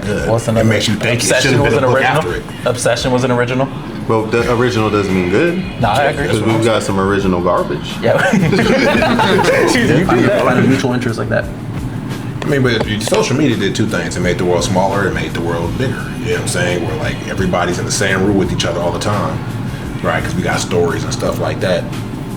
good. What's It makes you think. Obsession was an original. It. Obsession was an original. Well, the original doesn't mean good. No, I agree. Because we've got some original garbage. Yeah. You find a mutual interest like that. I mean, but social media did two things. It made the world smaller. It made the world bigger. You know what I'm saying? Where like everybody's in the same room with each other all the time, right? Because we got stories and stuff like that.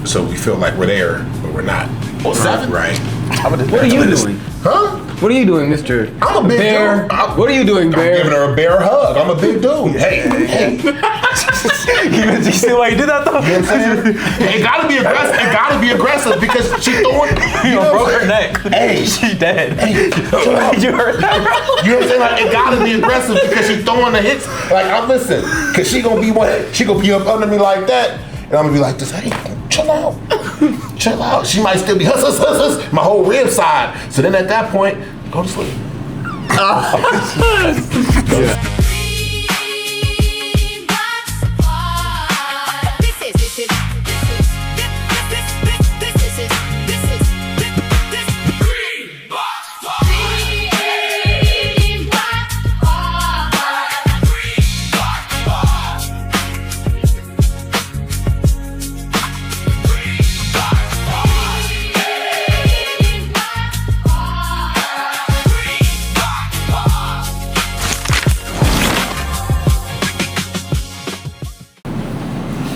So we feel like we're there, but we're not. Oh, 7? Right. What are you doing? Huh? What are you doing, Mr. I'm a big Bear? dude. What are you doing, Bear? I'm giving her a bear hug. I'm a big dude. Hey. You see why you did that though? You know what I'm saying? It gotta be aggressive. It gotta be aggressive because she throwing. You broke her neck. Hey, she dead. Hey, you heard that, bro? You know what I'm saying? Like, it gotta be aggressive because she throwing the hits. Like, I'm listen, cause she gonna be up under me like that, and I'm gonna be like this. Hey, chill out, chill out. She might still be huss, my whole rib side. So then at that point, go to sleep. Yeah.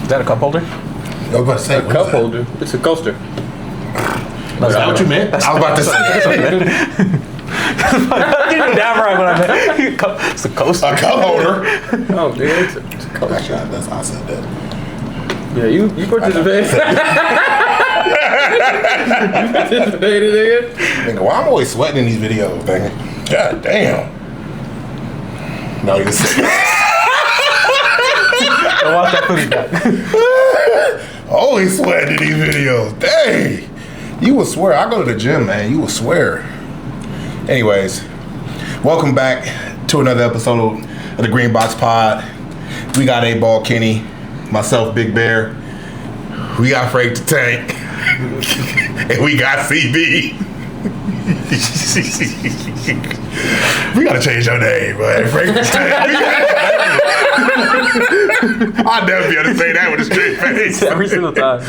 Is that a cup holder? I was about to say, A cup holder. It's a coaster. Is that what you meant? I was about to say. Damn right what I meant. It's a coaster. A cup holder. Oh, dude, it's a coaster. Actually, that's how I said that. Yeah, you participated. You participated, nigga. Nigga, why I'm always sweating in these videos, nigga? God damn. No, you said. Watch that footage back. Always sweating in these videos. Dang. You will swear. I go to the gym, man. You will swear. Anyways, welcome back to another episode of the Green Box Pod. We got A-Ball Kenny, myself, Big Bear. We got Frank the Tank. And we got CB. We gotta change your name, man. Frank the Tank. I'll never be able to say that with a straight face. Every single time.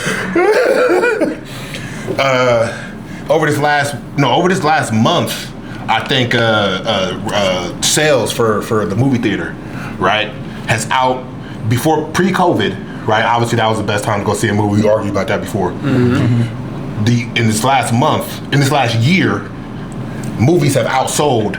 Over this last month, I think sales for the movie theater, right, has out before pre-COVID, right? Obviously, that was the best time to go see a movie. We argued about that before. Mm-hmm. In this last year, movies have outsold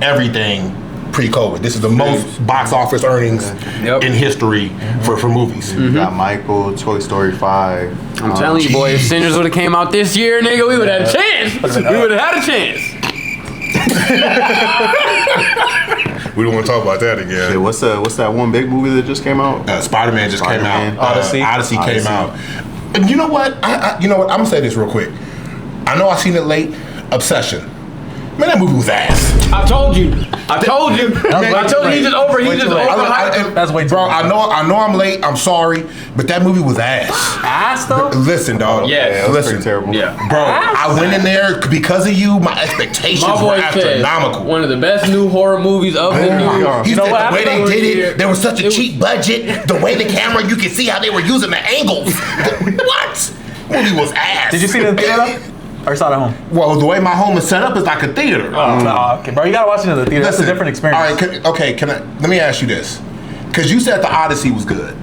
everything pre-COVID. This is the most box office earnings in history for movies. You got Michael, Toy Story 5. I'm telling you, boy, if Sinners would have came out this year, nigga, we would have had a chance. We would have had a chance. We don't want to talk about that again. Shit, what's that one big movie that just came out? Spider-Man just came out. Odyssey came out. And you know what? You know what? I'm gonna say this real quick. I know I seen it late. Obsession. Man, that movie was ass. I told you. I told you. He's just over. That's way too Bro, late. I know I'm late. I'm sorry, but that movie was ass. Ass though? Listen, dog. Yeah, listen. Terrible. Yeah. Bro, I went in there because of you. My expectations My were boy said astronomical. one of the best new horror movies of the new year. He You know said what the way they happened? did it, there was such a cheap budget. The way the camera, you could see how they were using the angles. What? Movie was ass. Did you see it in the theater? Or you saw it at home? Well, the way my home is set up is like a theater. No, okay, bro. You gotta watch it in the theater. That's a Listen, different experience. All right, let me ask you this. Because you said the Odyssey was good.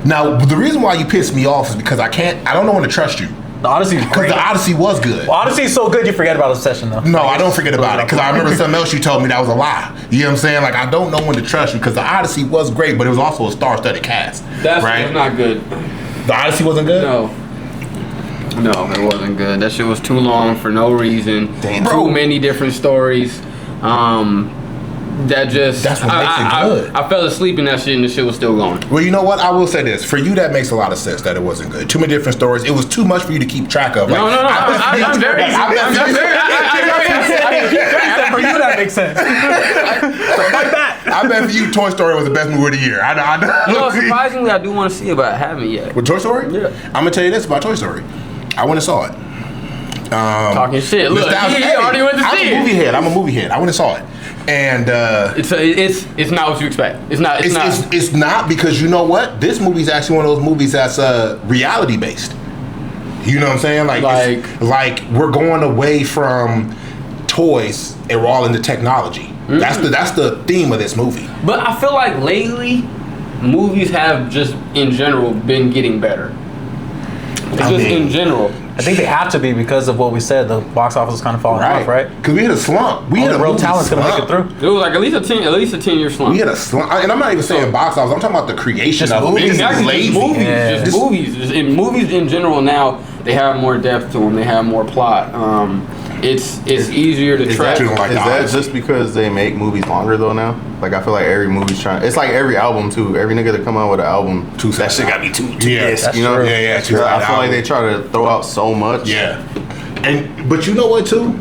Now, the reason why you pissed me off is because I don't know when to trust you. The Odyssey is Because great. the Odyssey was good. Well, Odyssey is so good you forget about Obsession though. No, I don't forget about it because I remember something else you told me that was a lie. You know what I'm saying? Like, I don't know when to trust you because the Odyssey was great, but it was also a star-studded cast. That's right? not good. The Odyssey wasn't good? No, it wasn't good. That shit was too long for no reason. Damn. Too many different stories. That's what makes it good. I fell asleep in that shit and the shit was still going. Well, you know what? I will say this. For you, that makes a lot of sense that it wasn't good. Too many different stories. It was too much for you to keep track of. No. I'm very. For you, that makes sense. Like that. I bet for you, Toy Story was the best movie of the year. I know. Surprisingly, I do want to see it, but I haven't yet. With Toy Story? Yeah. I'm going to tell you this about Toy Story. I went and saw it. Talking shit. Look, he already went to see it. I'm a movie head. I went and saw it. And it's not what you expect. It's not. it's not, because you know what? This movie's actually one of those movies that's reality based. You know what I'm saying? Like we're going away from toys and we're all into technology. Mm-hmm. That's the theme of this movie. But I feel like lately, movies have just in general been getting better. In general. I think they have to be because of what we said. The box office is kind of falling off, right? Because we hit a slump. We hit a real talent's gonna make it through. It was like at least a 10-year slump. We hit a slump, and I'm not even saying box office. I'm talking about the creation of movies. Exactly, movies. Movies in general now, they have more depth to them. They have more plot. It's easier to track. Is that just because they make movies longer though now? Like I feel like every movie's trying. It's like every album too. Every nigga that come out with an album, that shit gotta be two discs. You know? True. Yeah. I feel like they try to throw out so much. Yeah. But you know what too?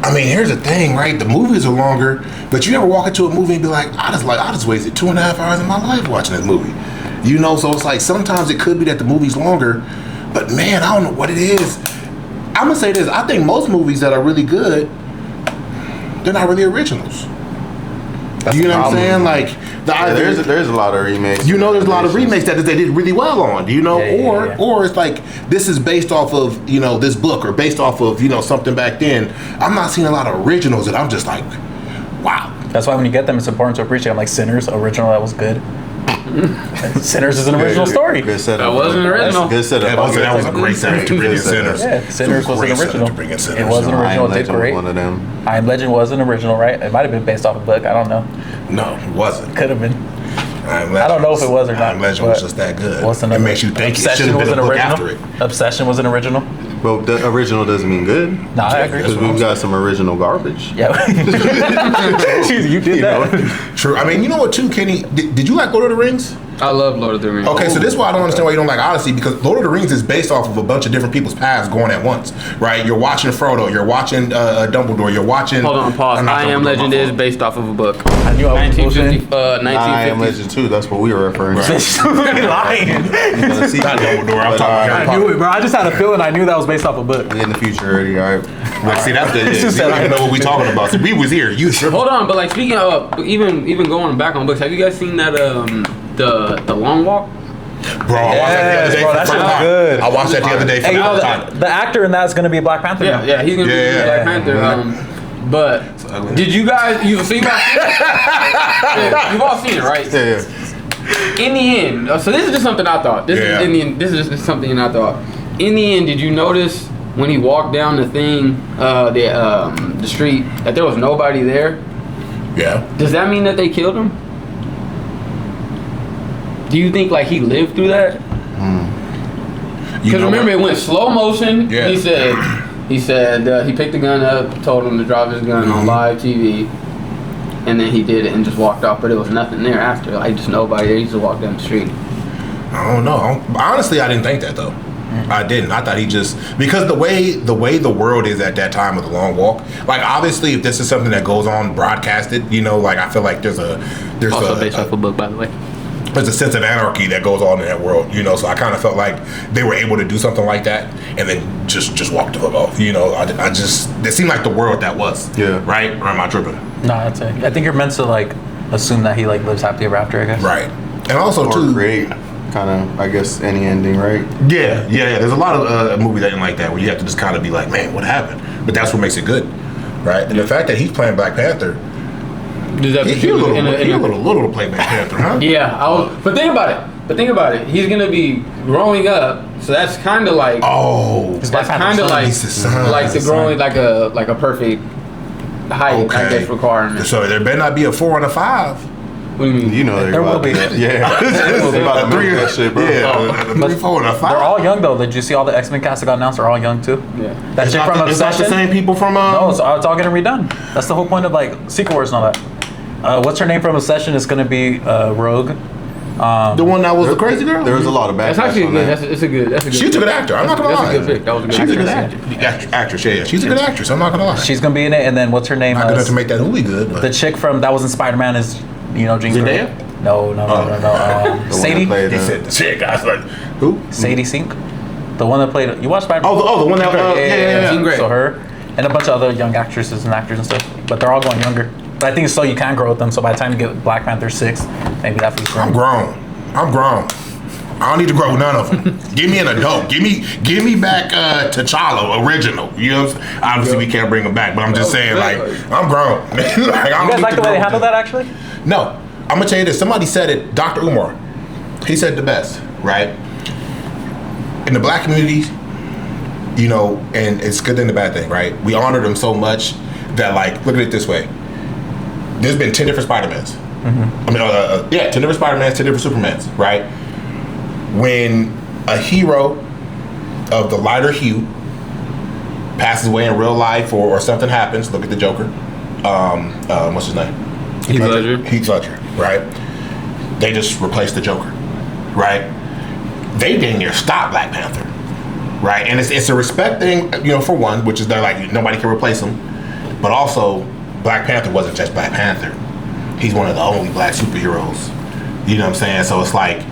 I mean, here's the thing, right? The movies are longer, but you ever walk into a movie and be like, I just wasted 2.5 hours of my life watching this movie. You know, so it's like sometimes it could be that the movie's longer, but man, I don't know what it is. I'm gonna say this. I think most movies that are really good, they're not really originals. You know what I'm saying? Like there's a lot of remakes. You know, there's a lot of remakes that they did really well on. You know, or it's like this is based off of this book or based off of something back then. I'm not seeing a lot of originals that I'm just like, wow. That's why when you get them, it's important to appreciate. I'm like Sinners, original, that was good. Sinners is an original story. Good setup. That wasn't original. Good setup. That was a great setup to bring in Sinners. Yeah, Sinners was an original. It wasn't original. It did great. One of them. I Am Legend was an original, right? It might have been based off a book. I don't know. No, it wasn't. Could have been. I don't know if it was or not. I Am Legend was just that good. It makes you think it should Obsession have was been an a book original. after it. Obsession was an original. Well, the original doesn't mean good. No, I agree. Because we've got some original garbage. Yeah. You did that. True. I mean, you know what too, Kenny? Did you like Lord of the Rings? I love Lord of the Rings. Okay, so this is why I don't understand why you don't like Odyssey, because Lord of the Rings is based off of a bunch of different people's paths going at once, right? You're watching Frodo, you're watching Dumbledore, you're watching... Hold on, pause. I Am Legend is based off of a book. I knew I was 1950. I Am Legend too. That's what we were referring to. lying. Not Dumbledore, I'm talking about I knew it, bro. I just had a feeling I knew that was based off a book. We in the future already, all right? Like, see, that's the... You don't even know what we talking about. So we was here. You Hold on, but like speaking of, even going back on books, have you guys seen that, the Long Walk? Bro, I watched that the other day for the first time. Good. I watched that the other day for the first time. The actor in that is going to be Black Panther. Yeah, he's gonna be Black Panther. But did you guys? You've all seen it? You've all seen it, right? Yeah. In the end, so this is just something I thought. This is just something I thought. In the end, did you notice when he walked down the thing, the street, that there was nobody there? Yeah. Does that mean that they killed him? Do you think like he lived through that? Because remember, it went slow motion. Yeah. He said he picked the gun up, told him to drop his gun on live TV, and then he did it and just walked off. But there was nothing there after. Like just nobody there. He just walked down the street. I don't know. Honestly, I didn't think that though. I didn't. I thought he just, because the way the world is at that time with the Long Walk. Like obviously, if this is something that goes on broadcasted, like I feel like there's also based off a book, by the way. There's a sense of anarchy that goes on in that world, so I kind of felt like they were able to do something like that and then just walk the fuck off, I just, it seemed like the world that was, right? Or am I tripping? No, that's it. I think you're meant to like assume that he like lives happily ever after, I guess. Right. And also or too, create kind of, I guess, any ending, right? Yeah. There's a lot of movies that ain't like that where you have to just kind of be like, man, what happened? But that's what makes it good, right? And the fact that he's playing Black Panther, Does that he a little to play Black Panther, huh? Yeah, but think about it. He's gonna be growing up, so that's kind of like that's kind of like the growing like a perfect height, I guess, requirement. So there better not be a 4 and a 5. What do you mean? You know there will be. Yeah, it's about to 3 that shit, bro. Yeah, 3, 4, and a 5. They're all young though. Did you see all the X-Men cast that got announced? They're all young too. Yeah. That chick from It's not the Obsession. same people from. No, it's all getting redone. That's the whole point of like Secret Wars and all that. What's her name from Obsession is going to be Rogue. The one that was the crazy girl. There was a lot of backlash. That's actually on good. that. That's a good. She's a good actor. I'm not gonna lie. That's a good pick. That was a good. She's a good actress. actress. Yeah. She's a good actress. I'm not gonna lie. She's going to be in it, and then what's her name? Not good enough to make that movie good. But. The chick from that was in Spider-Man is Jean Zendaya? Grey. No. Sadie. He said the chick. I was like, who? Sadie Sink. The one that played. You watched Spider-Man? Oh, the one that. Yeah. Jean Grey. So her and a bunch of other young actresses and actors and stuff, but they're all going younger. But I think so you can grow with them. So by the time you get Black Panther 6, maybe that's what's I'm grown. I don't need to grow with none of them. Give me an adult. Give me back T'Challa original. You know, obviously we can't bring him back, but I'm just saying, like, I'm grown. Like, you guys like the way they handled that, actually? No, I'm gonna tell you this. Somebody said it. Dr. Umar, he said it the best, right? In the black community, you know, and it's a good thing, the bad thing, right? We honor them so much that, like, look at it this way. There's been 10 different Spider-Mans. Mm-hmm. I mean, 10 different Spider-Mans, 10 different Supermans, right? When a hero of the lighter hue passes away in real life or something happens, look at the Joker. What's his name? Heath Ledger. Heath Ledger, right? They just replaced the Joker, right? They didn't near stop Black Panther, right? And it's a respect thing, you know, for one, which is they're like, nobody can replace him. But also, Black Panther wasn't just Black Panther. He's one of the only black superheroes. You know what I'm saying? So it's like,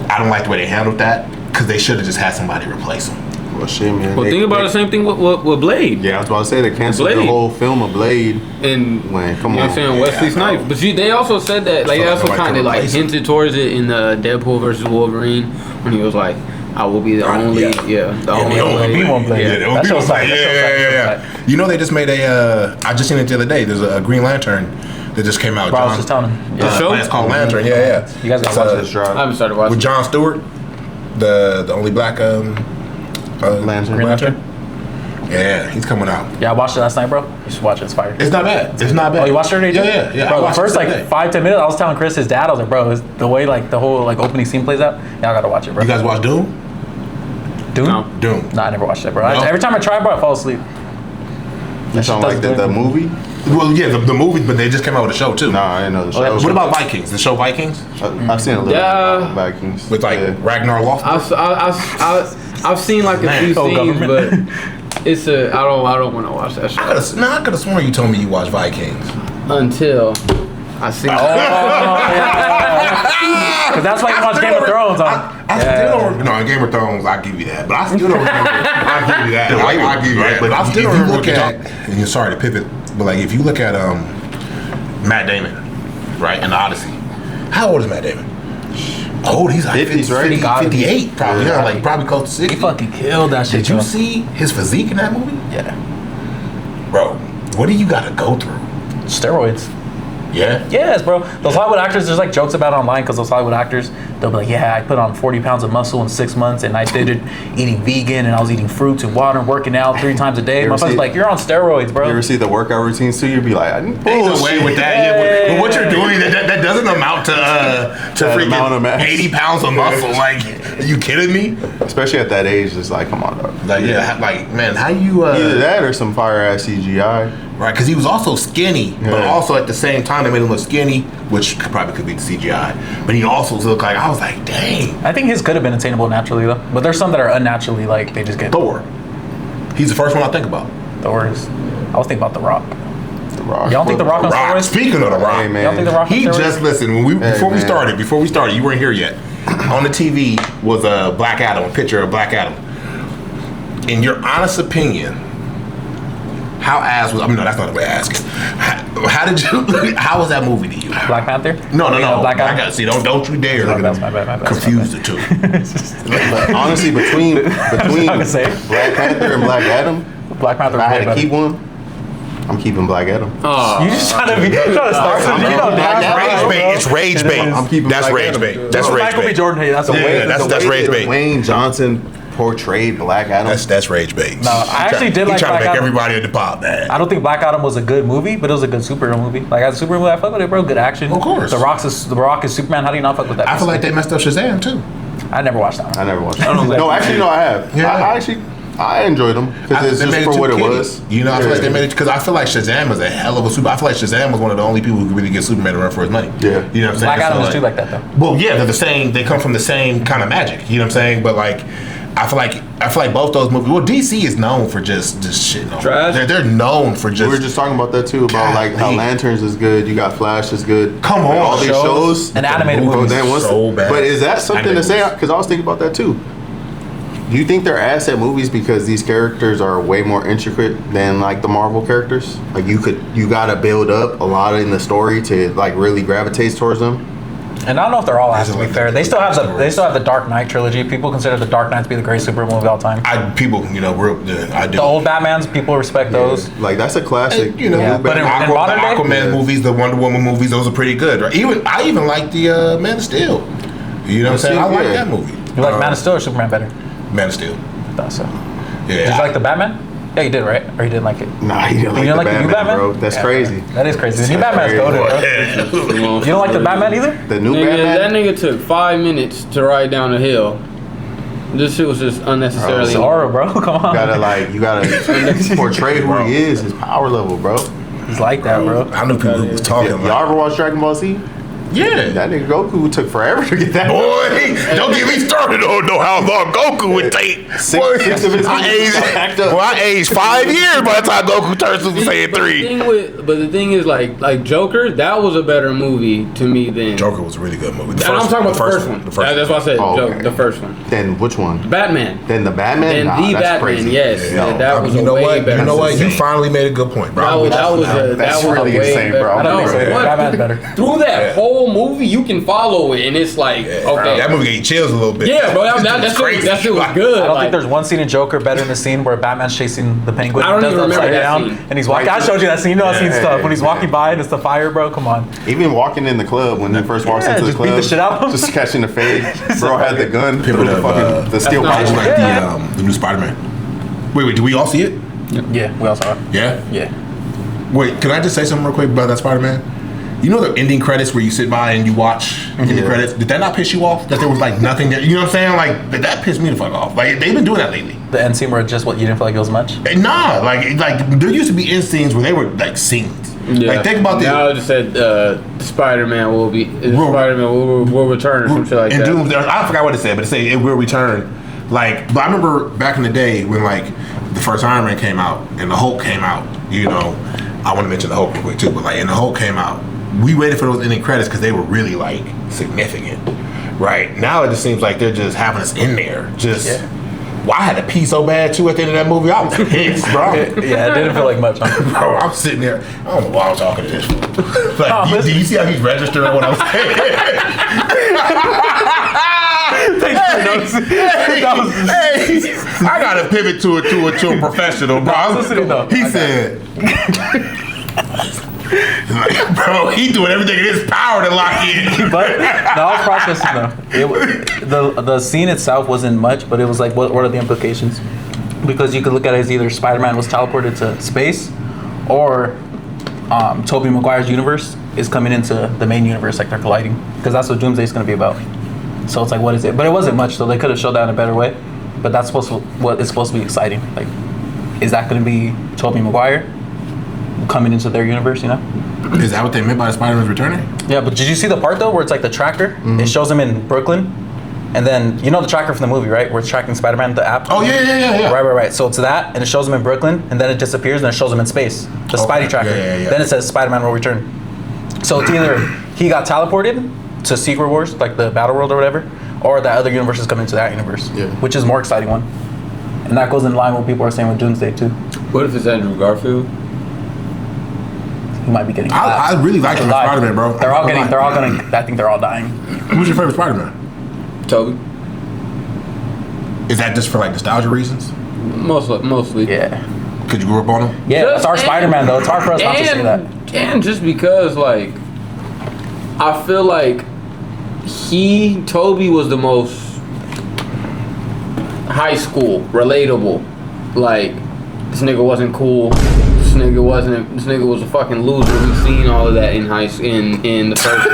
I don't like the way they handled that, because they should have just had somebody replace him. Well, shit, man. Well, think about the same thing with Blade. Yeah, I was about to say they canceled the whole film of Blade. And come on, you know what I'm saying, Wesley Snipes. But they also said that, like, they also kind of like hinted towards it in the Deadpool versus Wolverine when he was like, "I will be the only, the only one Blade." Yeah, that show's like, yeah. You know, they just made I just seen it the other day. There's a Green Lantern that just came out. Bro, I was just telling him. The show? It's called Lantern. Yeah. You guys gotta watch this. I haven't started watching. With Jon Stewart, the only black Lantern. Yeah, he's coming out. Yeah, I watched it last night, bro. You should watch it. It's fire. It's not bad. Oh, you watched it already? Yeah. Bro, the first like 5-10 minutes, I was telling Chris, his dad, I was like, bro, the way like the whole like opening scene plays out, y'all gotta watch it, bro. You guys watch Doom? Doom? Doom. Nah, I never watched it, bro. No? Every time I try, bro, I fall asleep. You sound like the movie? Well, yeah, the movie, but they just came out with a show too. Nah, I didn't know the show. What about Vikings? The show Vikings? I've seen a little bit about Vikings. With like Ragnar Lothbrok? I've seen like a few scenes, but it's I don't want to watch that show. I could have sworn you told me you watched Vikings. Until I see. Because that's why you watch Game of Thrones. I still don't. No, in Game of Thrones, I give you that, but I still don't remember. I give you that. I give you that. But I still don't remember. Look at, and you're sorry to pivot, but like if you look at Matt Damon, right, in the Odyssey, how old is Matt Damon? Old, he's like 50s, right? 58, probably. Yeah, like probably close to 60. He fucking killed that shit. Did you see his physique in that movie? Yeah. Bro, what do you got to go through? Steroids. Yeah? Yes, bro. Those Hollywood actors, there's like jokes about it online because those Hollywood actors, they'll be like, yeah, I put on 40 pounds of muscle in 6 months and I did it eating vegan and I was eating fruits and water and working out 3 times a day. Motherfucker's like, you're on steroids, bro. You ever see the workout routines too? You'd be like, I didn't pull away with that. But what you're doing, that doesn't amount to freaking 80 pounds of muscle. Like, are you kidding me? Especially at that age, it's like, come on, dog. Like, yeah, like, man, how you... Either that or some fire-ass CGI. Right, because he was also skinny, but also at the same time they made him look skinny, which probably could be the CGI. But he also looked like, I was like, dang. I think his could have been attainable naturally though, but there's some that are unnaturally like they just get. Thor. He's the first one I think about. Thor is. I was thinking about The Rock. The Rock. Y'all think The Rock on steroids? Speaking of The Rock, hey, man. Y'all think The Rock on steroids? He just listen before we started, you weren't here yet. On the TV was a Black Adam, a picture of Black Adam. In your honest opinion, how ass was? I mean, no, that's not the way I ask it. How was that movie to you? Black Panther? No. Black Adam. See, don't you dare confuse the two. But honestly, between Black Panther and Black Adam, Black Panther. I had to keep one. I'm keeping Black Adam. You just trying to start something. You know, rage bait. It's rage bait. I'm keeping. That's rage bait. That's rage Michael B. bait. Jordan. Hey, that's a way. That's rage bait. Wayne Johnson portrayed Black Adam. That's rage bait. No, I actually did like Black Adam. He trying to make everybody at the pop, man. I don't think Black Adam was a good movie, but it was a good superhero movie. Like as a superhero movie, I fuck with it, bro. Good action. Of course. The Rock is Superman. How do you not fuck with that? I feel like they messed up Shazam too. I never watched that one. I never watched that. No, actually, no, I have. Yeah. I enjoyed them because it's just for what it was. You know, I feel like they made it because I feel like Shazam is a hell of a super. I feel like Shazam was one of the only people who could really get Superman to run for his money. Yeah, you know what I'm saying. Black Adam is too like that though. Well, yeah, they're the same. They come from the same kind of magic. You know what I'm saying? But like, I feel like both those movies. Well, DC is known for just shit. They're known for just. We were just talking about that too about like how Lanterns is good. You got Flash is good. Come on, all these shows and animated movies. So bad. But is that something to say? Because I was thinking about that too. Do you think they're asset movies because these characters are way more intricate than like the Marvel characters? Like you gotta build up a lot in the story to like really gravitate towards them. And I don't know if they're all asked to be fair. They still have the Dark Knight trilogy. People consider the Dark Knight to be the greatest superhero movie of all time. I do. The old Batmans, people respect those. Like that's a classic. And, but in modern day, Aquaman movies, the Wonder Woman movies, those are pretty good. Right? I even like the Man of Steel. You know what I'm saying? I like that movie. You like Man of Steel or Superman better? Man of Steel. Thought so. Yeah. Did you like the Batman? Yeah, you did, right? Or you didn't like it? Nah, he didn't like the Batman, new Batman, bro. That's crazy. Bro. That is crazy. The new Batman's goated, bro. You don't like the Batman either? The new Batman? That nigga took 5 minutes to ride down the hill. This shit was just unnecessarily. Sorry, bro. Come on. You gotta portray who he is, his power level, bro. He's like that, bro. I knew people who was talking. Y'all ever watch Dragon Ball Z? Yeah. That nigga Goku took forever to get that. Boy, don't get me started on how long Goku would take. Six of his I aged 5 years by the time Goku turns Super Saiyan 3. But the thing is, like Joker, that was a better movie to me than Joker was a really good movie. And I'm talking about the first one. That's why I said Joker, the first one. Then which one? Batman. Then the Batman? Then the Batman, crazy. yes. Yeah. That was a way better. You know what? You finally made a good point, bro. That was really way insane, better. bro. I don't think so. Batman's better. Through that whole movie, you can follow it, and it's like, okay. That movie gave you chills a little bit. Yeah, bro, that shit was good. I don't think there's one scene in Joker better than the scene where Batman's chasing the penguin. I don't even remember that scene. And he's walking. I showed you that scene. You know that scene stuff. When he's walking by and it's the fire, bro. Come on. Even walking in the club when he first walks into the club, beat the shit out of him. just catching the fade. Bro had the gun. People that the steel I just pipe. like the new Spider-Man. Wait, did we all see it? Yeah, we all saw it. Yeah. Yeah. Wait, can I just say something real quick about that Spider-Man? You know the ending credits where you sit by and you watch ending credits? Did that not piss you off? That there was like nothing there? You know what I'm saying? Like, that pissed me the fuck off. Like, they've been doing that lately. The end scene where just what you didn't feel like it was much? Nah, like there used to be end scenes where they were like scenes. Yeah. Like, think about this. Now I just said Spider-Man will return or some shit like and that. Doom, I forgot what it said, but it said it will return. Like, but I remember back in the day when like the first Iron Man came out and the Hulk came out. You know, I want to mention the Hulk real quick too, but like, and the Hulk came out. We waited for those ending credits because they were really like significant, right? Now it just seems like they're just having us in there. Well, I had to pee so bad too at the end of that movie. I was pissed, bro. Yeah, it didn't feel like much. Bro, I'm sitting there. I don't know why I'm talking to this. Like, do you see how he's registering what I'm saying? Hey, I gotta pivot to a professional, bro. He said. Like, bro, he doing everything in his power to lock in. But no, I was processing though. The scene itself wasn't much, but it was like, what are the implications? Because you could look at it as either Spider-Man was teleported to space, or Tobey Maguire's universe is coming into the main universe, like they're colliding. Because that's what Doomsday is going to be about. So it's like, what is it? But it wasn't much, so they could have showed that in a better way. But that's what is supposed to be exciting. Like, is that going to be Tobey Maguire coming into their universe, you know? Is that what they meant by Spider-Man's returning? Yeah, but did you see the part though where it's like the tracker? Mm-hmm. It shows him in Brooklyn, and then you know the tracker from the movie, right? Where it's tracking Spider-Man, the app. Oh yeah. Right. So it's that, and it shows him in Brooklyn, and then it disappears, and it shows him in space. The Spidey tracker. Yeah. Then it says Spider-Man will return. So it's either he got teleported to Secret Wars, like the Battle World or whatever, or that other universe is coming to that universe, which is more exciting one. And that goes in line with what people are saying with Doomsday too. What if it's Andrew Garfield? He might be getting. I really like him as Spider-Man, bro. They're all gonna. I think they're all dying. Who's your favorite Spider-Man? Tobey. Is that just for like nostalgia reasons? Mostly. Yeah. Because you grew up on him? Yeah, that's our Spider-Man though. It's hard for us not to see that. And just because like, I feel like Tobey was the most high school relatable. Like, this nigga wasn't cool. This nigga was a fucking loser. We've seen all of that in in the first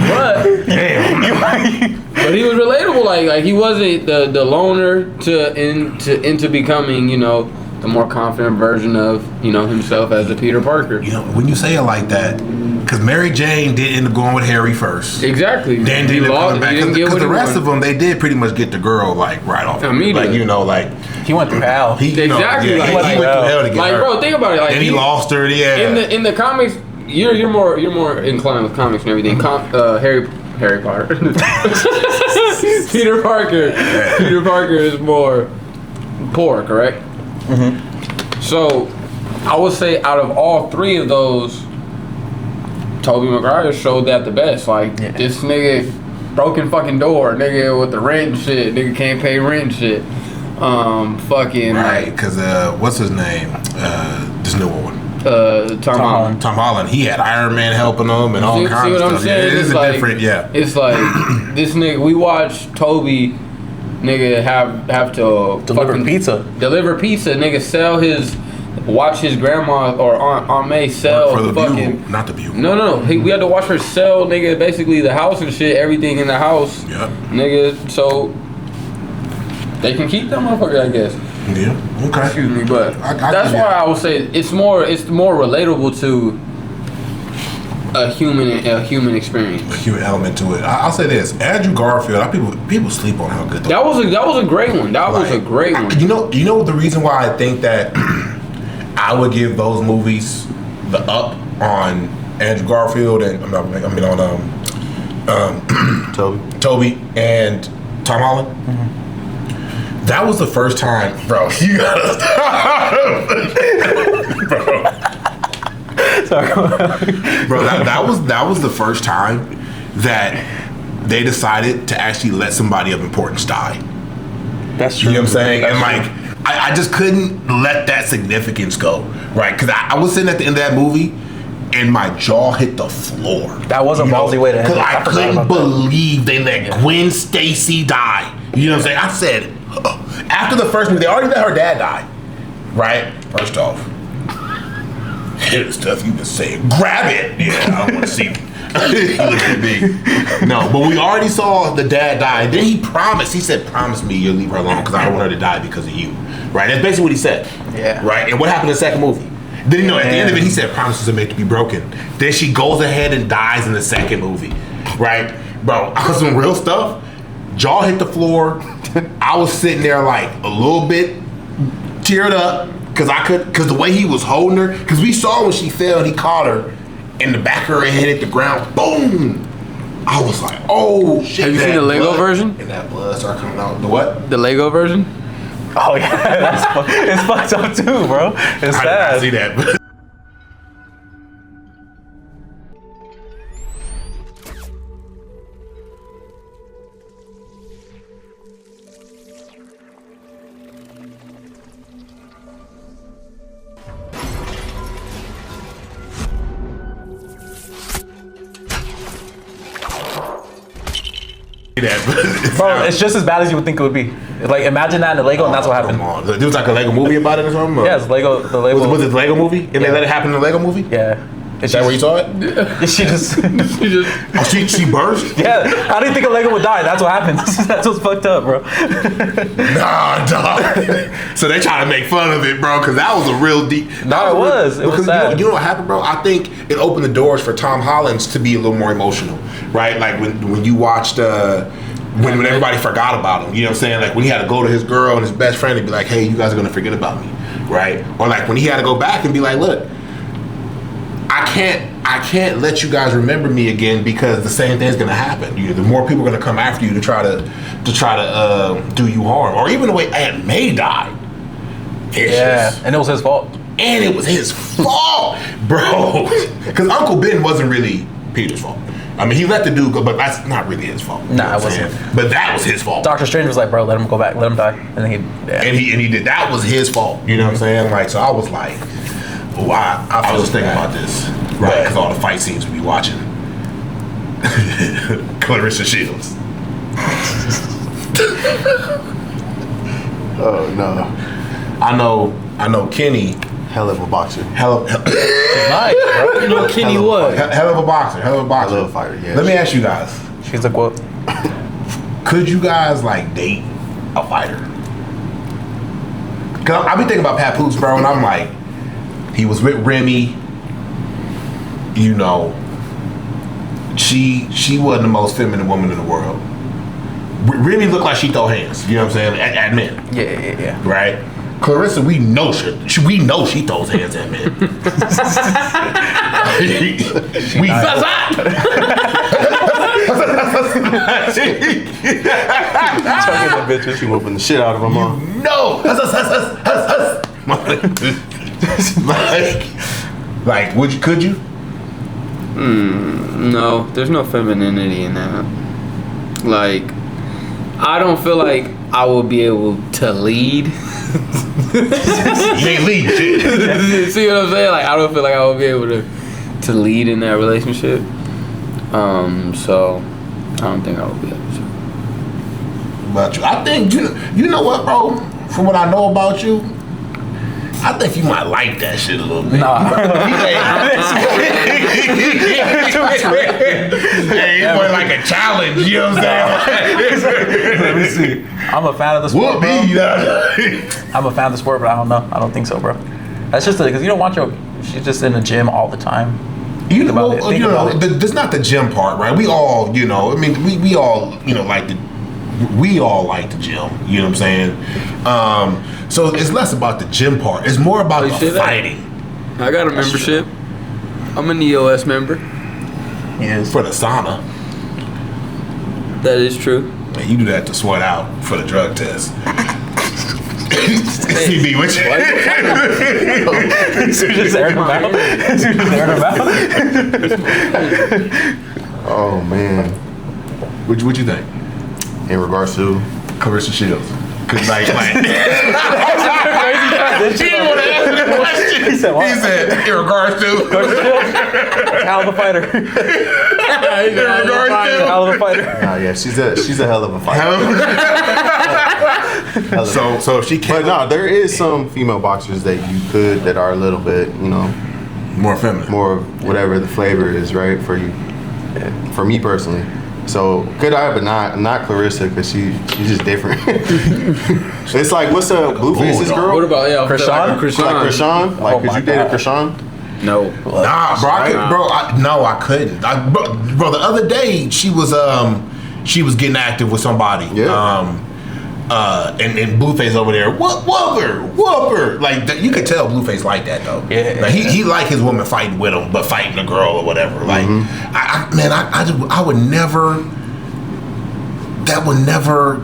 but he was relatable. Like he wasn't the loner into becoming, you know, the more confident version of, you know, himself as a Peter Parker. You know, when you say it like that, because Mary Jane did end up going with Harry first. Exactly. Then he coming back. Because the rest of them, they did pretty much get the girl like right off. Immediately. Like, you know, like he went through hell. He went through hell to get like, her. bro, think about it. Like, and he lost her. Yeah. In the comics, you're more inclined with comics and everything. Harry Potter. Peter Parker. Peter Parker is more poor, correct? Mm-hmm. So, I would say out of all three of those, Tobey Maguire showed that the best. Like, this nigga, broken fucking door, nigga with the rent and shit, nigga can't pay rent and shit. Fucking right, because what's his name? This new one. Tom Holland. Tom Holland. He had Iron Man helping him and all kinds of stuff. I'm saying? Yeah, it's like, different. Yeah, it's like this nigga. We watched Toby, nigga, have to deliver pizza. Deliver pizza, nigga. Sell his. Watch his grandma or Aunt May sell for the fucking. Bugle, not the Bugle. No. We had to watch her sell, nigga, basically the house and shit, everything in the house. Yeah. Nigga, so they can keep that motherfucker, I guess. Yeah. Okay. Excuse me, but that's why I would say it's more relatable to a human experience. A human element to it. I'll say this: Andrew Garfield. People sleep on how good that was. That was a great one. That was a great one. You know the reason why I think that I would give those movies the up on Andrew Garfield and Toby and Tom Holland. Mm-hmm. That was the first time, bro. You gotta stop, bro. Sorry. Bro, that was the first time that they decided to actually let somebody of importance die. That's true. You know what I'm saying? That's and I just couldn't let that significance go, right? Because I was sitting at the end of that movie and my jaw hit the floor. That was a ballsy way to end it. Because I couldn't believe they let Gwen Stacy die. You know what I'm saying? I said, after the first movie, they already let her dad die, right? First off, here's stuff you've been saying. Grab it. Yeah, I don't want to see it. Look at me. No, but we already saw the dad die. And then he promised. He said, promise me you'll leave her alone because I don't want her to die because of you. Right? That's basically what he said. Yeah. Right? And what happened in the second movie? Then, you know, at the end of it, he said, promises are made to be broken. Then she goes ahead and dies in the second movie. Right? Bro, some real stuff. Jaw hit the floor. I was sitting there like a little bit teared up because the way he was holding her, because we saw when she fell and he caught her and the back of her head hit the ground, boom. I was like, oh shit. Have you seen the Lego version? And that blood started coming out. The what? The Lego version? Oh yeah, it's fucked up too, bro. It's sad. I see that. Bro, it's just as bad as you would think it would be. Like, imagine that in a Lego, and that's what happened. There was like a Lego movie about it or something? Or? Yeah, it's Lego. The Lego. Was it the Lego movie? And they let it happen in the Lego movie? Yeah. Is that where you saw it? She just. Oh, she burst? Yeah. How do you think a Lego would die? That's what happens. That's what's fucked up, bro. Nah, dog. So they try to make fun of it, bro, because that was a real deep. No, it was. It was sad. You know what happened, bro? I think it opened the doors for Tom Holland to be a little more emotional, right? Like when you watched. When everybody forgot about him, you know what I'm saying? Like when he had to go to his girl and his best friend and be like, hey, you guys are gonna forget about me, right? Or like when he had to go back and be like, look, I can't let you guys remember me again because the same thing's gonna happen. The more people are gonna come after you to try to do you harm. Or even the way Aunt May died. And it was his fault. And it was his fault, bro. Because Uncle Ben wasn't really Peter's fault. I mean, he let the dude go, but that's not really his fault. Nah, it wasn't. But that was his fault. Doctor Strange was like, bro, let him go back, let him die. And then he did. That was his fault. You know what I'm saying? Like, so I was like, oh, I was just thinking about this, right? Because all the fight scenes we be watching. Clarissa Shields. Oh no. I know Kenny. Hell of a boxer. Nice, bro. You know Kenny what? Hell of a boxer. Hell of a boxer. Hell of a fighter, yeah. Let me ask you guys. She's a quote. Could you guys like date a fighter? Cause I be thinking about Papoose, bro, and I'm like, he was with Remy. You know, she wasn't the most feminine woman in the world. Remy looked like she throw hands. You know what I'm saying? At men. Yeah. Right. Clarissa, we know she throws hands at men. them bitches. She whooping the shit out of them, huh? No. Like, could you? No, there's no femininity in that. Like, I don't feel like I will be able to lead. You ain't lead shit. See what I'm saying? Like, I don't feel like I will be able to lead in that relationship. So I don't think I will be able to. But I think you know what, bro? From what I know about you, I think you might like that shit a little bit. Nah. Hey, it was like a challenge, you know what I'm saying? Let me see. I'm a fan of the sport, bro. I'm a fan of the sport, but I don't know. I don't think so, bro. That's just because you don't want she's just in the gym all the time. That's not the gym part, right? We all, I mean, we all, we all like the gym. You know what I'm saying? So it's less about the gym part. It's more about the fighting. I got a membership. I'm an EOS member. Yes. For the sauna. That is true. Man, you do that to sweat out for the drug test. CB, what you? Just airing them out. Oh man. What you think? In regards to Clarissa Shields. Cause like he didn't want to answer the question. He said, in regards to Hell of a fighter. Hell of a fighter. Nah, yeah, she's a hell of a fighter. So if she can't. But no, there is some female boxers that are a little bit, more feminine, more whatever the flavor is, right? For you, for me personally. So could I, but not Clarissa, because she's just different. It's like, what's the Blueface's girl? What about Krishan? Like Krishan? Like, could you date a Krishan? No. Nah, bro. I couldn't. Bro, the other day she was getting active with somebody. Yeah. And Blueface over there, whoop her. Like you could tell Blueface like that though. Yeah. Like he like his woman fighting with him, but fighting a girl or whatever. Like I would never. That would never,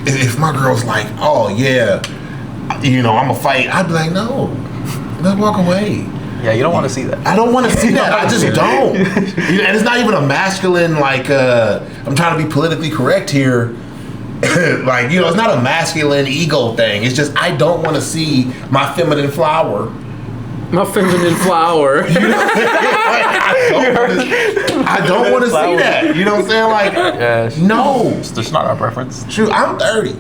if my girl's like, oh yeah, I'm a fight. I'd be like, no, let's walk away. Yeah, you don't want to see that. I don't want to see that. I just don't. And it's not even a masculine, like, I'm trying to be politically correct here. Like, it's not a masculine ego thing. It's just, I don't want to see my feminine flower. My feminine flower. I don't want to see that. You know what I'm saying? Like, no. It's just not our preference. Shoot, I'm 30.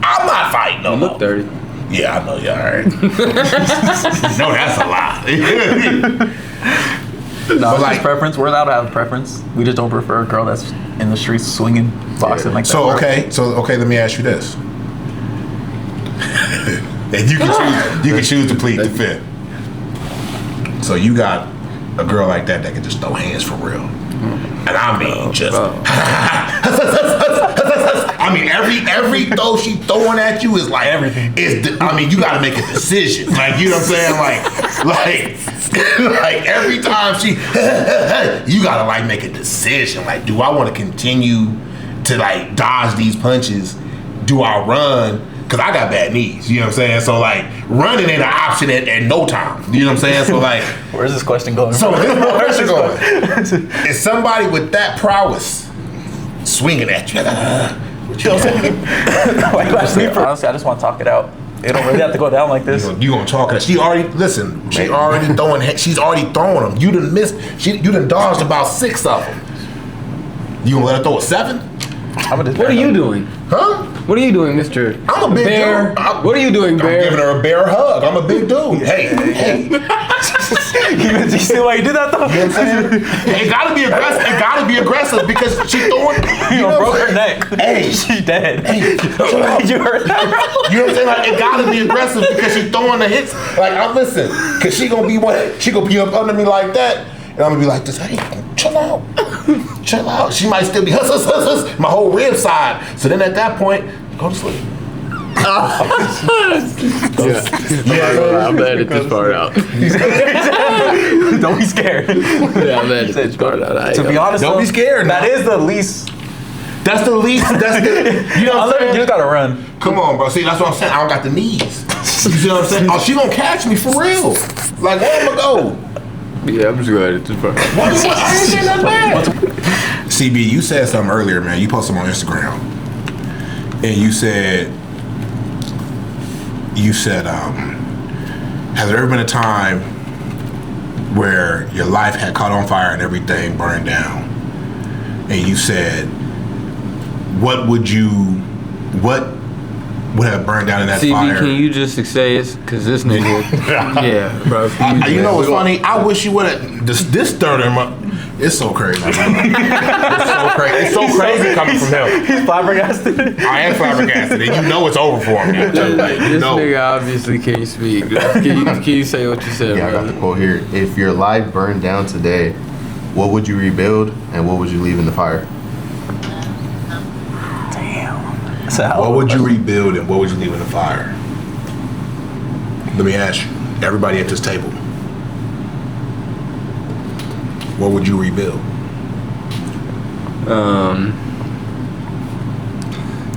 I'm not fighting no more. You look 30. Yeah, I know you all right. No, that's a lie. No, it's just preference. We're allowed to have a preference. We just don't prefer a girl that's in the streets swinging, boxing like that. So okay, let me ask you this. And you can choose to plead the fifth. So you got a girl like that can just throw hands for real. And I mean I mean every throw she throwing at you is like everything. You gotta make a decision. Like, you know what I'm saying? Like every time you gotta like make a decision. Like, do I want to continue to like dodge these punches? Do I run? Because I got bad knees, you know what I'm saying? So like running ain't an option at no time. You know what I'm saying? So like, where's this question going? So where's it going? Is somebody with that prowess swinging at you? You know what I'm saying? Honestly, I just want to talk it out. It don't really have to go down like this. You gonna talk it? She's already throwing them. You done missed. You done dodged about 6 of them. You gonna let her throw a 7? What are you doing? Huh? What are you doing, Mr. I'm a big Bear? dude. What are you doing, Bear? I'm giving her a bear hug. I'm a big dude. Hey. You see why you did that though? You know what I'm saying? It gotta be aggressive. It gotta be aggressive because she throwing. You broke her neck. Hey, she's dead. Hey, you heard that, bro? You know what I'm saying? Like, it gotta be aggressive because she throwing the hits. Like, listen, because she gonna be up under me like that, and I'm gonna be like this. Hey, chill out. Chill out. She might still be my whole rib side. So then at that point, go to sleep. I'm gonna edit this part out. Don't be scared. Yeah, I'm at it. To be honest, Don't be scared. That is the least. That's the least. That's the. You know what I'm saying? You just gotta run. Come on, bro. See, that's what I'm saying. I don't got the knees. You see what I'm saying? Oh, she gonna catch me for real. Like, where am I go? Yeah, I'm just glad it's fine. I ain't saying nothing bad. CB, you said something earlier, man. You posted on Instagram, and you said, has there ever been a time where your life had caught on fire and everything burned down? And you said, what would have burned down in that fire? Can you just say it? Because this nigga, yeah, bro. You know what's funny? I wish you would have. This third in my. It's so crazy. It's so crazy. It's so crazy coming from him. He's flabbergasted. I am flabbergasted, and you know it's over for him. This nigga obviously can't speak. Can you say what you said? Yeah, I got the quote here. If your life burned down today, what would you rebuild and what would you leave in the fire? What would you rebuild and what would you leave in the fire? Let me ask you, everybody at this table, what would you rebuild?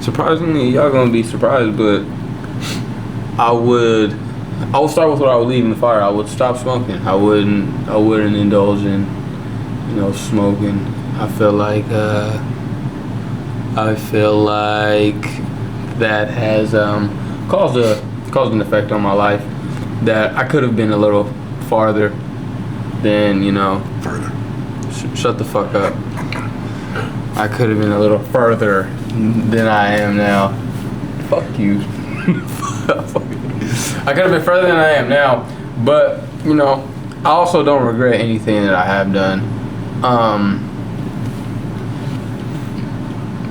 Surprisingly, y'all gonna be surprised, but I would start with what I would leave in the fire. I would stop smoking. I wouldn't indulge in, smoking. I feel like that has caused an effect on my life that I could have been a little farther than, Further. Shut the fuck up. I could have been a little further than I am now. Fuck you. I could have been further than I am now, but I also don't regret anything that I have done.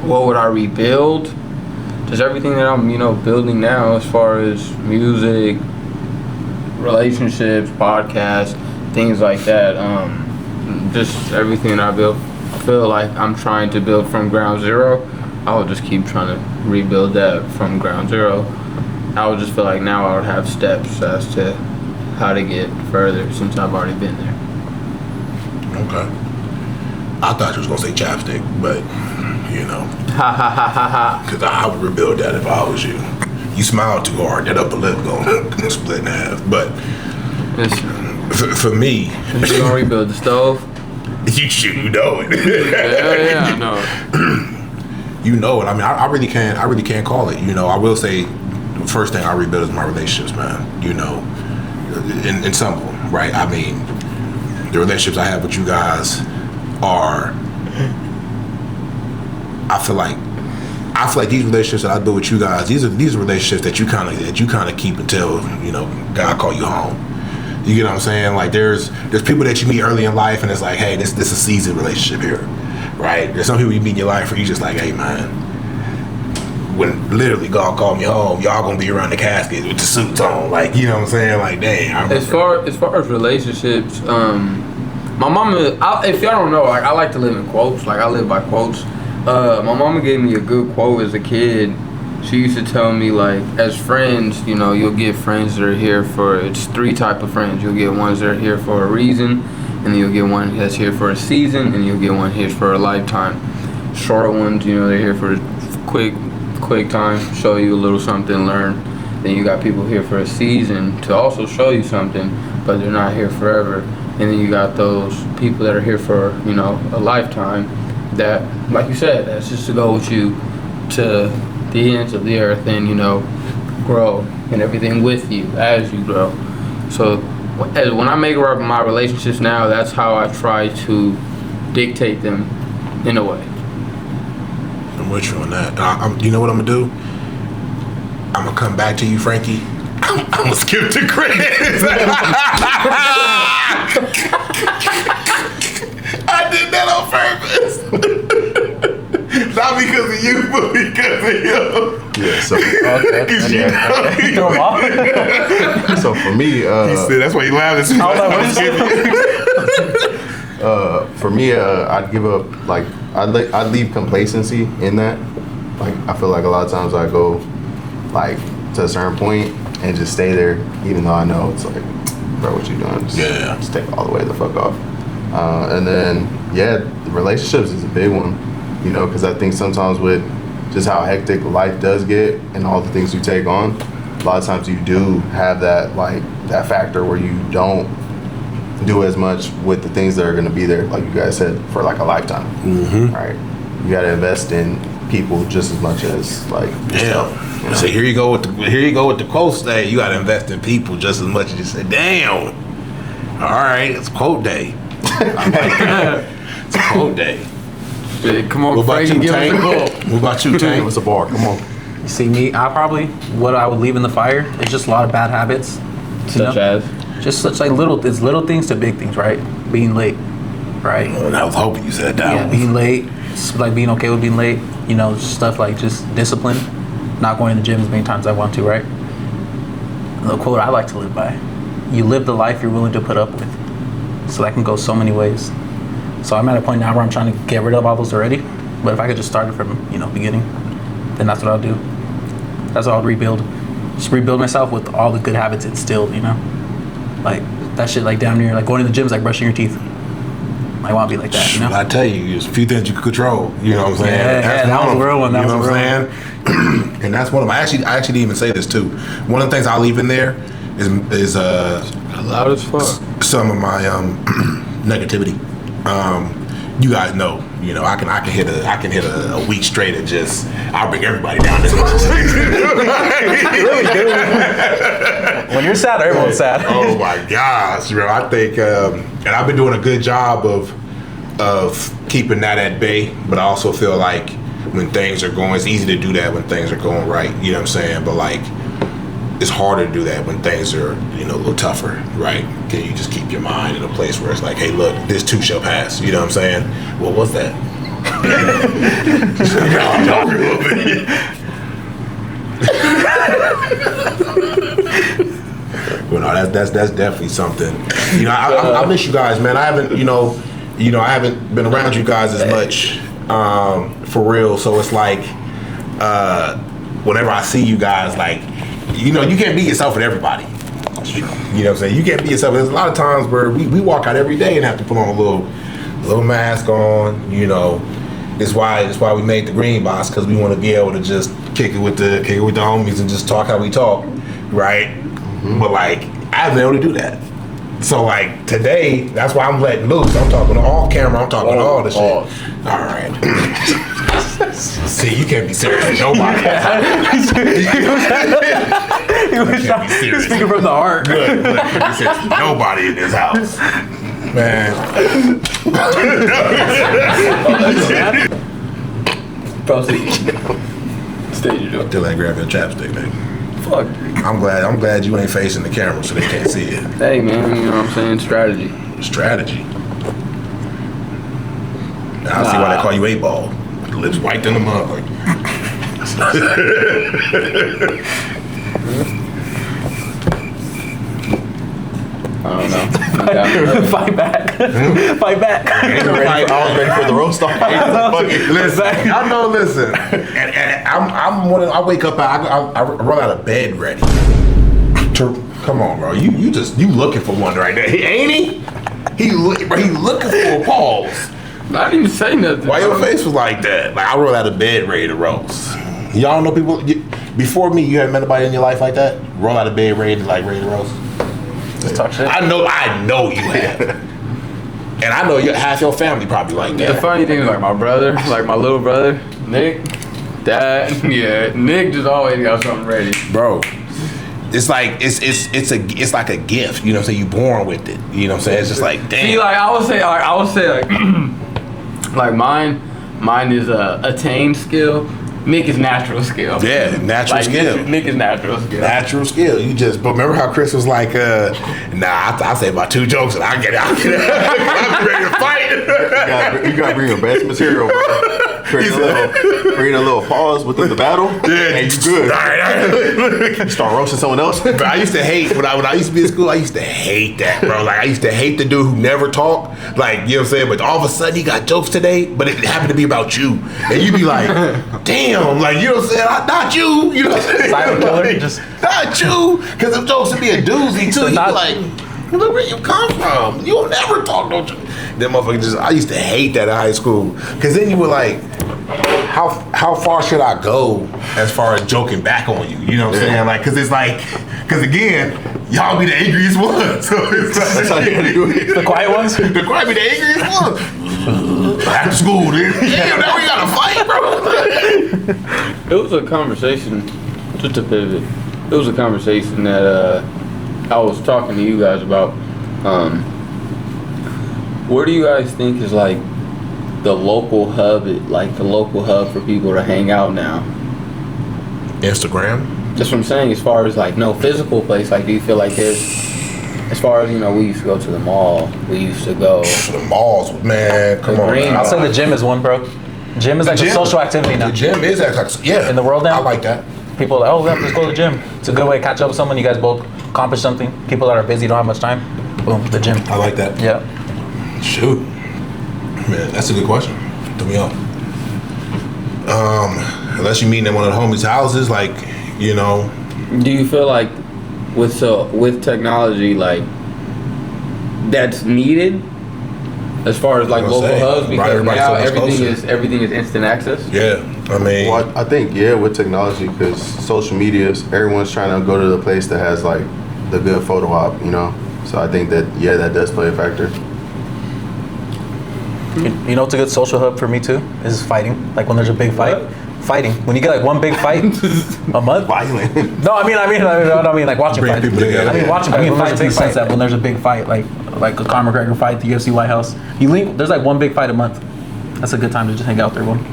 What would I rebuild? Just everything that I'm, building now, as far as music, relationships, podcasts, things like that. Just everything that I built. I feel like I'm trying to build from ground zero. I would just keep trying to rebuild that from ground zero. I would just feel like now I would have steps as to how to get further since I've already been there. Okay. I thought you was gonna say chapstick, but Ha ha ha ha ha. because I would rebuild that if I was you. You smiled too hard, that upper lip gonna split in half. But for me, You gonna rebuild the stove? you know it. Yeah, I know. You know it. I mean, I really can't call it. I will say, the first thing I rebuild is my relationships, man. In some of them, right? I mean, the relationships I have with you guys are. I feel like these relationships that I build with you guys, these are relationships that you kind of keep until God call you home. You get what I'm saying? Like there's people that you meet early in life, and it's like, hey, this is a seasoned relationship here, right? There's some people you meet in your life where you just like, hey, man, when literally God called me home, y'all gonna be around the casket with the suits on, like, you know what I'm saying? Like, dang. As far as relationships, my mama, if y'all don't know, like I like to live in quotes. Like I live by quotes. My mama gave me a good quote as a kid. She used to tell me, like, as friends, you'll get friends that are here for, it's three type of friends. You'll get ones that are here for a reason, and then you'll get one that's here for a season, and you'll get one here for a lifetime. Short ones, they're here for quick time, show you a little something, learn. Then you got people here for a season to also show you something, but they're not here forever. And then you got those people that are here for, a lifetime. That, like you said, that's just to go with you to the ends of the earth and grow and everything with you as you grow. So when I make up my relationships now, that's how I try to dictate them in a way. I'm with you on that. You know what I'm gonna do? I'm gonna come back to you, Frankie. I'm gonna skip to Chris. I did that on purpose. Not because of you, but because of him. Yeah, so so for me, he said that's why he laughed. For me, I'd give up, like, I'd leave complacency in that. Like, I feel like a lot of times I go, like, to a certain point and just stay there, even though I know it's like bro, what you doing? Yeah. Just take all the way the fuck off. And then, yeah, relationships is a big one, you know, because I think sometimes with just how hectic life does get and all the things you take on, a lot of times you do have that, like, that factor where you don't do as much with the things that are going to be there, like you guys said, for like a lifetime, right? You got to invest in people just as much as like yourself. You know? So here you go with the quotes day. You got to invest in people just as much as you say. Damn. All right, it's quote day. It's quote day. Shit, come on, What about Frankie, you, give us a Tank? quote. What about you, Tank? What's a bar? Come on. You see me, what I would leave in the fire is just a lot of bad habits. Such as? Just such like it's little things to big things, right? Being late, right? I was hoping you said that. Yeah, being late, like being okay with being late, you know, stuff like just discipline, not going to the gym as many times as I want to, right? The quote I like to live by: you live the life you're willing to put up with. So that can go so many ways. So I'm at a point now where I'm trying to get rid of all those already, but if I could just start it from, you know, beginning, then that's what I'll do. That's what I'll rebuild. Just rebuild myself with all the good habits instilled, you know? Like, that shit, like, damn near, like, going to the gym is like brushing your teeth. I want to be like that, you know? I tell you, there's a few things you can control. You know what I'm saying? Yeah, that was a real one. You know what I'm saying? And that's one of my. I actually didn't even say this too. One of the things I'll leave in there is Loud as fuck. some of my negativity. You guys know, you know, I can hit a week straight and just I'll bring everybody down. When you're sad, everyone's sad. Oh my gosh, bro! I think, and I've been doing a good job of keeping that at bay. But I also feel like when things are going, it's easy to do that when things are going right. You know what I'm saying? But like, it's harder to do that when things are, you know, a little tougher, right? Can you just keep your mind in a place where it's like, hey, look, this too shall pass. You know what I'm saying? What was that? Well, no, that's definitely something. You know, I miss you guys, man. I haven't, you know, I haven't been around you guys as much, for real. So it's like, whenever I see you guys, like, you know, you can't be yourself with everybody. That's true. You know what I'm saying? You can't be yourself. There's a lot of times where we walk out every day and have to put on a little mask on. You know, it's why we made the green box, because we want to be able to just kick it with the homies and just talk how we talk, right? Mm-hmm. But like, I haven't been able to do that. So like today, that's why I'm letting loose. I'm talking off camera. I'm talking all the shit. All right. See, you can't be serious with nobody. You was speaking from the heart. Look, nobody in this house. Man. Proceed. Stage it up. Till I grab your chapstick, man. Fuck. I'm glad you ain't facing the camera so they can't see it. Hey, man, you know what I'm saying? Strategy. Strategy. Now I see why they call you 8-ball. Lips white than a mug. I don't know. Fight back. Fight back. I was ready for the roast off. Listen, y'all know. Listen, and I wake up. I run out of bed ready. Come on, bro. You looking for one right there? Ain't he? He looking for a pause. I didn't even say nothing. Why your face was like that? Like I roll out of bed ready to roast. Y'all know people before me. You haven't met anybody in your life like that. Roll out of bed ready to roast. Just talk shit. I know you have. And I know half your family probably like that. The funny thing is, like my brother, like my little brother, Nick, Dad, yeah, Nick just always got something ready, Bro. It's like it's like a gift. You know what I'm saying? You born with it. You know what I'm saying? It's just like damn. See, like I would say like mine is a attained skill. Nick is natural skill. Yeah, natural skill. Nick is natural skill. Natural skill. But remember how Chris was like, I say about 2 jokes and I get I'm ready to fight. You gotta bring your best material, bro. Bring a little pause within the battle. Yeah, and you good. All right. Start roasting someone else. But I used to hate when I used to be in school. I used to hate that, bro. Like I used to hate the dude who never talked. Like you know what I'm saying. But all of a sudden he got jokes today, but it happened to be about you, and you be like, damn, like you know what I'm saying. Not you. You know what I'm saying. Silent killer, like, just not you, because them jokes would be a doozy too. You be like. Look where you come from. You'll never talk no. Them motherfuckers I used to hate that in high school, cause then you were like, how far should I go as far as joking back on you? You know what I'm saying? Like, cause it's like, cause again, y'all be the angriest ones. So it's like, that's how you gotta do it. The quiet ones. The quiet be the angriest ones. After school, dude. Yeah, now we gotta fight, bro. It was a conversation. Just to pivot, it was a conversation that I was talking to you guys about. Where do you guys think is like the local hub? Like the local hub for people to hang out now? Instagram. That's what I'm saying. As far as like no physical place, like do you feel like there's, as far as we used to go to the mall. We used to go to the malls, man. Come on. Green. I'll say the gym is one, bro. Gym is like a social activity now. The gym is like in the world now. I like that. People are like, let's go to the gym. It's a good way to catch up with someone. You guys both accomplish something. People that are busy don't have much time. Boom, the gym. I like that. Yeah. Shoot, man, that's a good question. Throw me off. Unless you meet in one of the homies' houses, like, Do you feel like with technology, like that's needed as far as like local hubs, because now everything is instant access? Yeah, I mean, well, I think with technology, because social media, everyone's trying to go to the place that has like the good photo op, So I think that that does play a factor. You know what's a good social hub for me too? Is fighting. Like when there's a big fight. What? Fighting. When you get like one big fight a month. Violent. No, I mean like watching fights. People together. I mean watching fights in the sense that when there's a big fight, like a Conor McGregor fight, the UFC White House, there's like one big fight a month. That's a good time to just hang out there, one.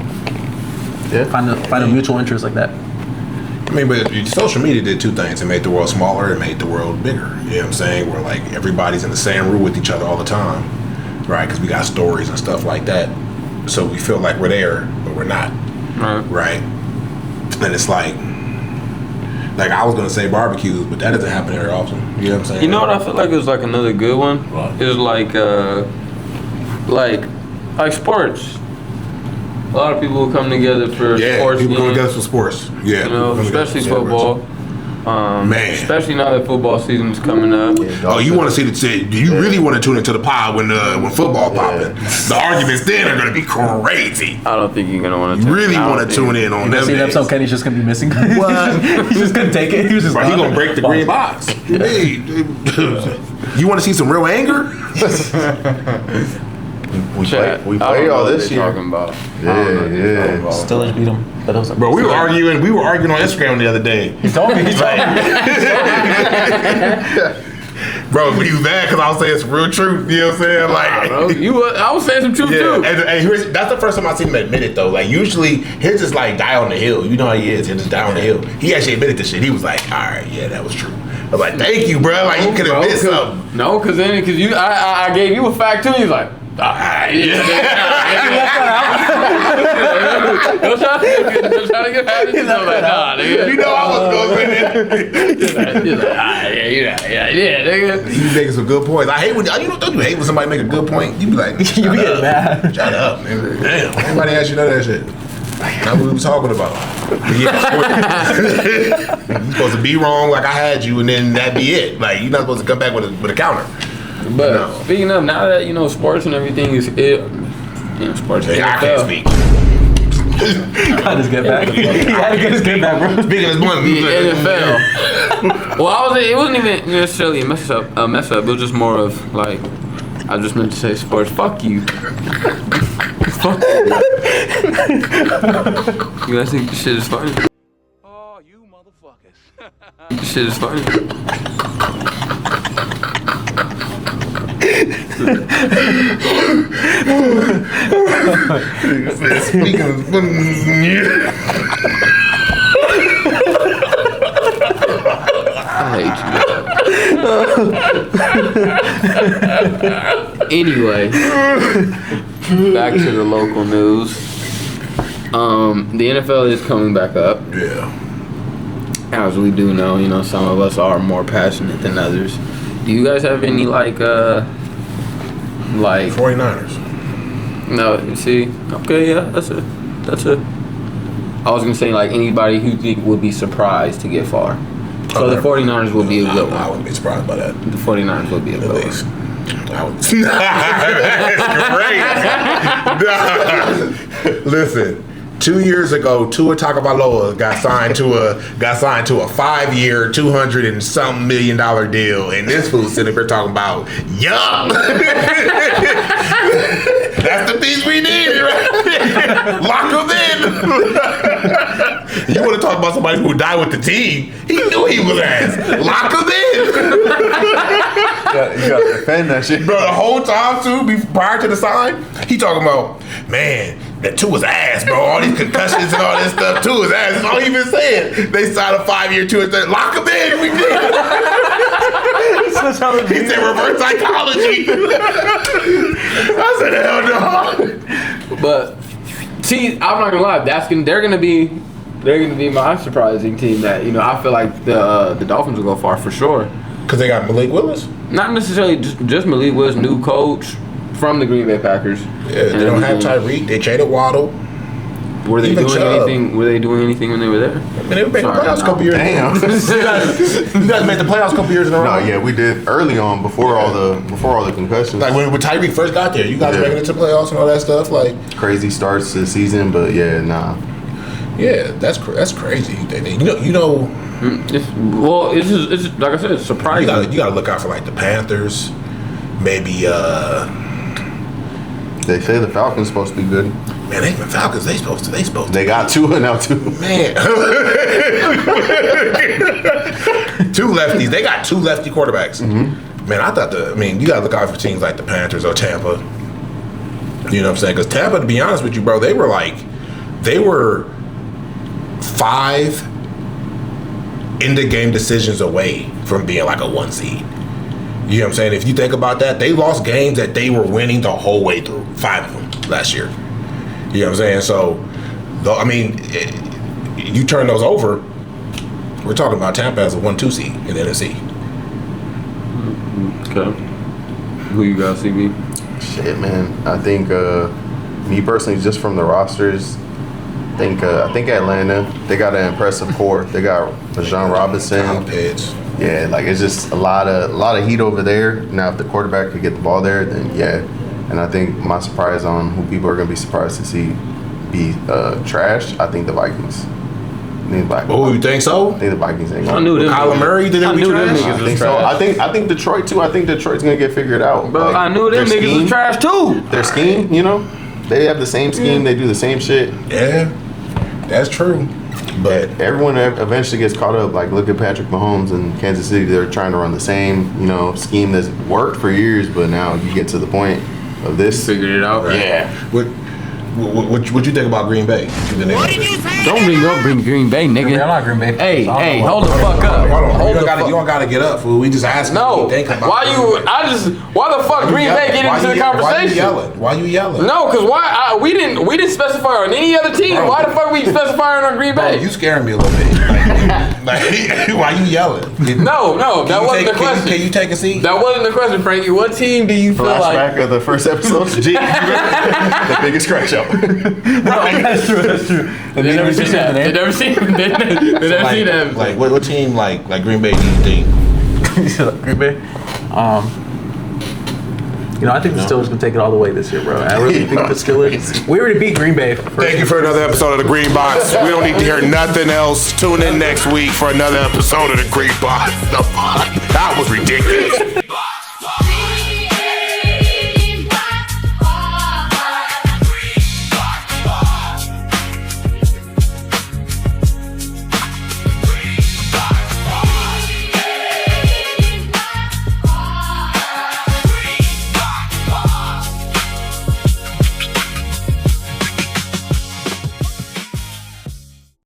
Yeah. Find a mutual interest like that. I mean, but social media did two things. It made the world smaller. It made the world bigger. You know what I'm saying? Where like everybody's in the same room with each other all the time, right? Because we got stories and stuff like that. So we feel like we're there, but we're not. Right. And it's like I was gonna say barbecues, but that doesn't happen very often. You know what I'm saying? You know what I feel like is like another good one? What? Is like sports. A lot of people will come together for sports. People come together for sports. Yeah. Especially football. Man. Especially now that football season is coming up. Oh, you want to see do you really want to tune into the pod when football popping? The arguments then are going to be crazy. I don't think you're going to want to. You really want to tune in on them. See that episode Kenny's just going to be missing? What? He's just going to take it. He's going to break the green box. Hey, you want to see some real anger? We play all this year. Talking about. Yeah. Steelers beat them. Bro, we were arguing on Instagram the other day. He told me. Bro, when you mad because I was saying some real truth, you know what I'm saying? Like, I was saying some truth too. And that's the first time I seen him admit it though. Like usually he'll just like die on the hill. You know how he is. He'll just die on the hill. He actually admitted this shit. He was like, all right, yeah, that was true. I was like, thank you, bro. Like you could have missed something. No, because I gave you a fact too. He's like, alright, yeah. Don't try to get happy. He's like, nah, nigga. You know I was going to say that. He's like, yeah, nigga. He's making some good points. I hate when don't you hate when somebody make a good point? You be like, you be getting mad. Shut up, nigga. Damn, anybody asked you none of that shit. That's what we were talking about. You're supposed to be wrong like I had you, and then that be it. Like you're not supposed to come back with a counter. But speaking of, now that sports and everything is sports. I can't speak. Got his get back. He had to get his get back, bro. Speaking of money, the NFL. Well, it wasn't even necessarily a mess up. It was just more of like, I just meant to say sports. Fuck you. Fuck you. You guys think this shit is funny? Oh, you motherfuckers. This shit is funny. Speaking of I hate you. Anyway, back to the local news. The NFL is coming back up. Yeah. As we do know, some of us are more passionate than others. Do you guys have any like 49ers? No, you see? Okay, yeah, that's it. I was gonna say like anybody who you think would be surprised to get far. So the 49ers will be a good I one. wouldn't be surprised by that. The 49ers will be a At good least. one. That's great. Listen, 2 years ago, Tua Tagovailoa got signed to a 5-year, $200 and something million deal, and this fool sitting here talking about yup. That's the piece we needed, right? Lock him in. You want to talk about somebody who died with the team? He knew he was ass. Lock him in. You got to defend that shit. Bro, the whole time, too, prior to the sign, he talking about, man, that Tua's ass, bro. All these concussions and all this stuff, Tua's ass. That's all he been saying. They signed a 5-year, $200. Lock him in. We did. He said reverse psychology. I said, hell no. But see, I'm not gonna lie. They're gonna be my surprising team. That I feel like the Dolphins will go far for sure. Because they got Malik Willis? Not necessarily just Malik Willis, new coach from the Green Bay Packers. Yeah, they don't have Tyreek. They traded Waddle. Were they Even doing Chubb. anything? Were they doing anything when they were there? I mean, they made the playoffs a couple years. Damn. You guys made the playoffs a couple years in a row. No, yeah, we did early on before all the concussions. Like when Tyreek first got there, you guys making it to playoffs and all that stuff. Like crazy starts to the season, but yeah, nah. yeah, that's crazy. You know, It's like I said, it's surprising. you gotta look out for like the Panthers, maybe. They say the Falcons supposed to be good. Man, they been Falcons. They supposed to. They got Tua now too. Man, 2 lefties. They got 2 lefty quarterbacks. Mm-hmm. Man, you gotta look out for teams like the Panthers or Tampa. You know what I'm saying? Because Tampa, to be honest with you, bro, they were 5 end of game decisions away from being like a 1 seed. You know what I'm saying? If you think about that, they lost games that they were winning the whole way through. 5 of them last year. You know what I'm saying? So, you turn those over, we're talking about Tampa as a 1-2 seed in the NFC. Okay. Who you got, CB? Shit, man. I think me personally, just from the rosters, I think Atlanta. They got an impressive core. They got Bijan Robinson. Kyle Pitts. Yeah, like it's just a lot of heat over there. Now, if the quarterback could get the ball there, then yeah. And I think my surprise on who people are gonna be surprised to see be trashed. I think the Vikings. Oh, you think so? I think the Vikings ain't I gonna. knew them. Kyler Murray, did they be trash? I think so. I think Detroit too. I think Detroit's gonna get figured out. Bro, Like, I knew them their niggas scheme- was trash too. Their scheme, they have the same scheme. They do the same shit. Yeah, that's true. But Everyone eventually gets caught up. Like, look at Patrick Mahomes in Kansas City. They're trying to run the same, scheme that's worked for years. But now you get to the point of this. Figured it out. right. Yeah. What you think about Green Bay? Don't bring Green Bay, nigga. I'm not Green Bay. Hey, hold the fuck up. Hold on, Hold you the don't gotta get up, fool. We just asked. No. What you think about Why the fuck Green Bay get into the conversation? Why you yelling? No, because we didn't specify on any other team. Bro. Why the fuck we specifying on Green Bro, Bay? you scaring me a little bit. Like, why you yelling? No, that wasn't the question. Can you take a seat? That wasn't the question, Frankie. What team do you feel like? Flashback of the first episode. The biggest crash out. That's true. They never seen that. They never seen that. Like what team like Green Bay do you think? Green Bay. I think the Steelers can take it all the way this year, bro. I really think the Steelers. We already beat Green Bay. Thank you for another episode of the Green Box. We don't need to hear nothing else. Tune in next week for another episode of the Green Box. That was ridiculous.